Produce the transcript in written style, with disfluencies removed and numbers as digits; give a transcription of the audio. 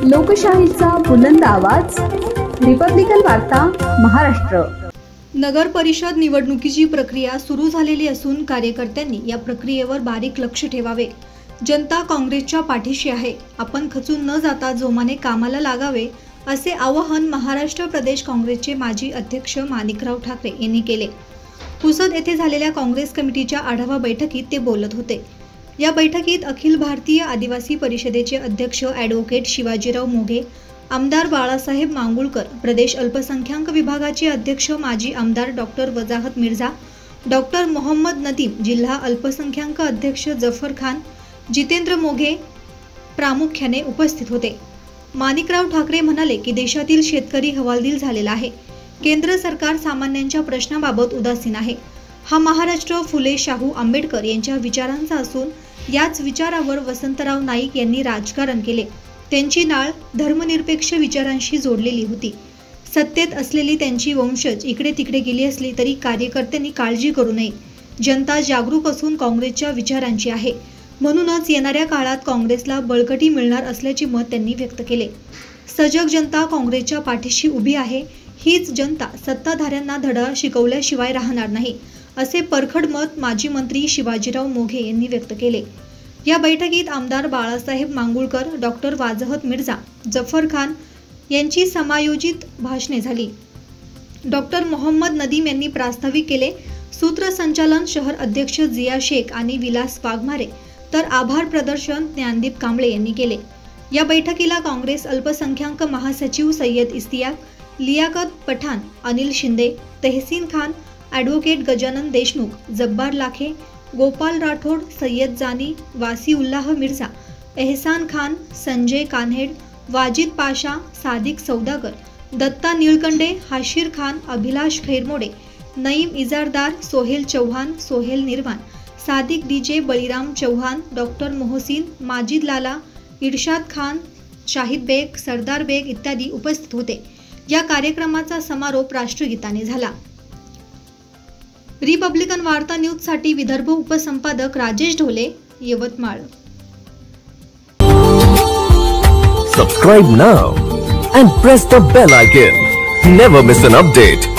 लोकशाहीचा बुलंद आवाज, रिपब्लिकन वार्ता महाराष्ट्र। नगर परिषद निवडणुकीची प्रक्रिया सुरू झालेली असून कार्यकर्त्यांनी या प्रक्रियेवर बारीक लक्ष ठेवावे। जनता काँग्रेसच्या पाठीशी आहे, आपण खचून न जाता जोमाने कामाला लागावे, असे आवाहन महाराष्ट्र प्रदेश काँग्रेसचे माजी अध्यक्ष माणिकराव ठाकरे यांनी केले। पुसद येथे झालेल्या काँग्रेस कमिटीच्या आढावा बैठकीत ते बोलत होते। या बैठकीत अखिल भारतीय आदिवासी परिषदेचे अध्यक्ष ॲडव्होकेट शिवाजीराव मोघे, आमदार बाळासाहेब मांगुळकर, प्रदेश अल्पसंख्याक विभागाचे अध्यक्ष माजी आमदार डॉक्टर वजाहत मिर्झा, डॉक्टर मोहम्मद नदीम, जिल्हा अल्पसंख्याक अध्यक्ष जफर खान, जितेंद्र मोघे प्रामुख्याने उपस्थित होते। माणिकराव ठाकरे म्हणाले की देशातील शेतकरी हवालदिल झालेला आहे। केंद्र सरकार सामान्यांच्या प्रश्नाबाबत उदासीन आहे। हा महाराष्ट्र फुले शाहू आंबेडकर यांच्या विचारांचा असून याच विचारावर वसंतराव नाईक यांनी राजकारण केले। त्यांची नाळ धर्मनिरपेक्ष विचारांशी जोडलेली होती। सत्तेत असलेली त्यांची वंशज इकडे तिकडे गेली असली तरी कार्यकर्त्यांनी काळजी करू नये। जनता जागरूक असून काँग्रेसच्या विचारांची आहे, म्हणूनच येणाऱ्या काळात काँग्रेसला बळकटी मिळणार असल्याचे मत त्यांनी व्यक्त केले। सजग जनता काँग्रेसच्या पाठीशी उभी आहे। हीच जनता सत्ताधाऱ्यांना धडा शिकवल्याशिवाय राहणार नाही, असे परखड मत माजी मंत्री शिवाजीराव मोघे यांनी व्यक्त केले। या बैठकीत आमदार बाळासाहेब मांगुळकर, डॉक्टर वजाहत मिर्झा, जफर खान यांची समायोजित भाषणे झाली। डॉक्टर मोहम्मद नदीम यांनी प्रास्ताविक केले। सूत्रसंचालन शहर अध्यक्ष जिया शेख आणि विलास वाघमारे, तर आभार प्रदर्शन ज्ञानदीप कांबळे यांनी केले। या बैठकीला काँग्रेस अल्पसंख्याक महासचिव सय्यद इस्तियाक, लियाकत पठाण, अनिल शिंदे, तहसीन खान, ॲडव्होकेट गजानन देशमुख, जब्बार लाखे, गोपाल राठोड, सय्यद जानी, वासीउल्लाह मिर्झा, एहसान खान, संजय कान्हेड, वाजिद पाशा, सादिक सौदागर, दत्ता निळकंडे, हाशीर खान, अभिलाष खैरमोडे, नईम इजारदार, सोहेल चौहान, सोहेल निर्वाण, सादिक डीजे, बळीराम चौहान, डॉक्टर मोहसिन, माजिद लाला, इरशाद खान, शाहिद बेग, सरदार बेग इत्यादी उपस्थित होते। या कार्यक्रमाचा समारोप राष्ट्रगीताने झाला। रिपब्लिकन वार्ता न्यूज साठी Vidarbha उपसंपादक Rajesh Dhole, Yavatmal. Subscribe now and press the bell icon. Never miss an update.